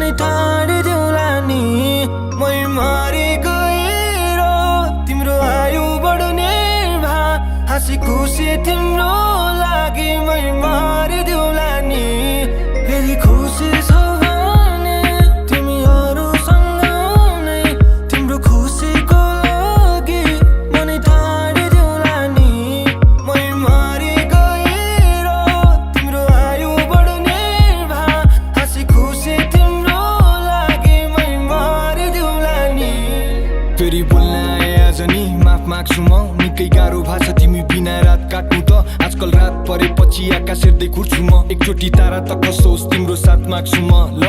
मनै टाढिदेऊला नि मै मरि गएर तिम्रो आयु बढ्ने भा हाँसी खुसी तिम्रो लागि मै मरिदेऊला नि फेरि खुसी छौ भने तिमी अरूसँग नै तिम्रो खुसीको लागि मनै टाढिदेऊला नि मै मरि गएर तिम्रो आयु बढ्ने भा हाँसी खुसी तिम्रो लागि मै मरिदेऊला नि फेरि बोल्न आए आज नि माफ माग्छु म निकै गाह्रो भाषा तिमी बिना रात काट्नु त आजकल रात परेपछि आकाश हेर्दै घुर्छु म एकचोटि तारा त कसोस् तिम्रो साथ माग्छु म ल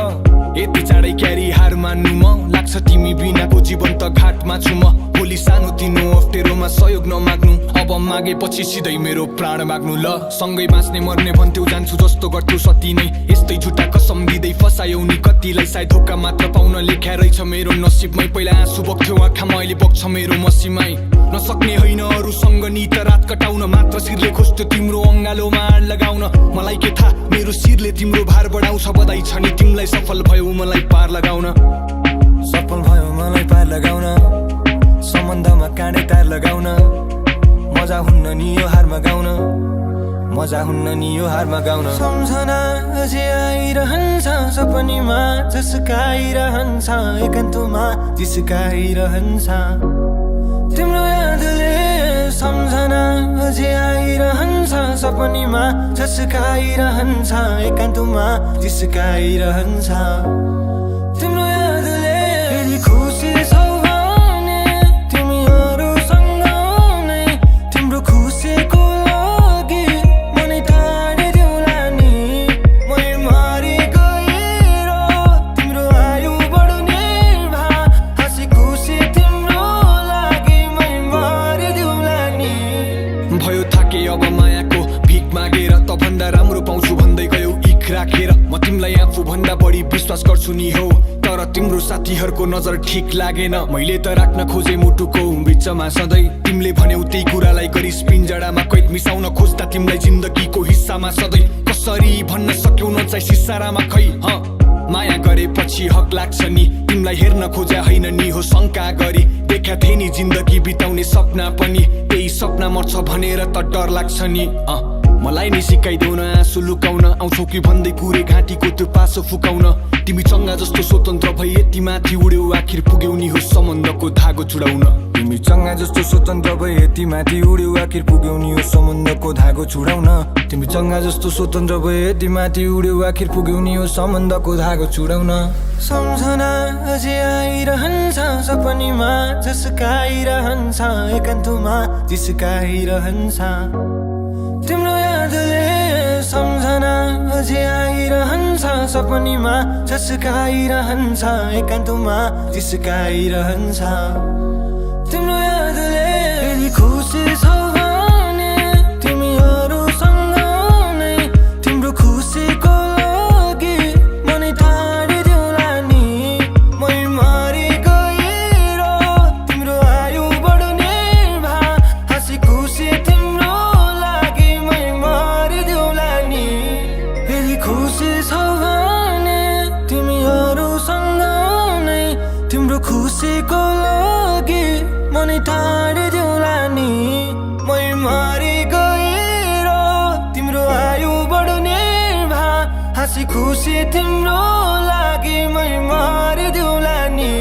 यति चाँडै क्यारी हार मान्नु म लाग्छ तिमी बिनाको जीवन त घाटमा छु म भोलि सानो तिनो अप्ठ्यारोमा सहयोग नमाग्नु अब मागेपछि सिधै मेरो प्राण माग्नु ल सँगै बाँच्ने मर्ने भन्थ्यौ जान्छु जस्तो गर्थ्यौ सती नै यस्तै झुटा कसम दिँदै फसायौ नि कतिलाई सायद धोका मात्र पाउन लेख्या रहेछ मेरो नसिबमै पहिला आँसु बग्थ्यो आँखामा अहिले बग्छ मेरो मसीमै नसक्ने होइन अरूसँग नि त रात कटाउन मात्र शिरले खोज्थ्यो तिम्रो अङ्गालोमा आड लगाउन मलाई के थाहा मेरो शिरले तिम्रो भार बढाउँछ बधाई छ नि तिमीलाई सफल भयो मलाई पार लगाउन सफल भयो मलाई पार लगाउन सम्बन्धमा काँडे तार लगाउन मजा हुन्न नि यो हारमा गाउन मजा हुन्न नि यो हारमा गाउन सम्झना अझै आइरहन्छ सपनीमा जसकाइरहन्छ एकान्तमा जिस्काइरहन्छ तिम्रो यादले सम्झना अझै आइरहन्छ सपनीमा जसकाइरहन्छ एकान्तमा जिस्काइरहन्छ तिम्रो यादले फेरि खुसी छौ भने तिमी अरूसँग नै तिम्रो खुसीको लागि मनै टाढिदेऊला नि मै मरि गएर तिम्रो आयु बढ्ने भा हाँसी खुसी तिम्रो लागि मै मरिदेऊला नि भयो थाके अब मायाको भिख मागेर त भन्दा राम्रो पाउँछु भन्दै गयौ इख राखेर म तिमीलाई आफू भन्दा बढी विश्वास गर्छु नि हो तर तिम्रो साथीहरूको नजर ठिक लागेन मैले त राख्न खोजे मुटुको बिचमा सधैँ तिमीले भन्यौ त्यही कुरालाई गरिस पिन्जडामा कैद मिसाउन खोज्दा तिमीलाई जिन्दगीको हिस्सामा सधैँ कसरी भन्न सक्यौ नचाहिँ सिसारामा खै माया गरेपछि हक लाग्छ नि तिमीलाई हेर्न खोज्या होइन नि हो शङ्का गरी देखा थिए नि जिन्दगी बिताउने सपना पनि त्यही सपना मर्छ भनेर त डर लाग्छ नि मलाई नि सिकाइदेऊ न आँसु लुकाउन आउँछौ कि भन्दै कुरे घाँटीको त्यो पासो फुकाउन तिमी चङ्गा जस्तो स्वतन्त्र भई यति माथि उड्यौ आखिर पुग्यौ नि हो सम्बन्धको धागो छुडाउन तिमी चङ्गा जस्तो स्वतन्त्र भई यति माथि उड्यौ आखिर पुग्यौ नि हो सम्बन्धको धागो छुडाउन तिमी चङ्गा जस्तो स्वतन्त्र भई यति माथि उड्यौ आखिर पुग्यौ नि हो सम्बन्धको धागो छुडाउन सम्झना अझै आइरहन्छ सपनीमा जसकाइरहन्छ एकान्तमा जिस्काइरहन्छ तिम्रो यादले सम्झना अझै आइरहन्छ सपनीमा जसकाइरहन्छ एकान्तमा जिस्काइरहन्छ तिम्रो यादले फेरि खुसी छौ भने तिमी अरूसँग नै तिम्रो खुसीको लागि मनै टाढिदेऊला नि मै मरि गएर तिम्रो आयु बढ्ने भा हाँसी खुसी तिम्रो लागि मै मरिदेऊला नि फेरि खुसी छौ भने तिमी अरूसँग नै तिम्रो खुसीको लागि मनै टाढिदेऊला नि मै मरि गएर तिम्रो आयु बढ्ने भा हाँसी खुसी तिम्रो लागि मै मरिदेऊला नि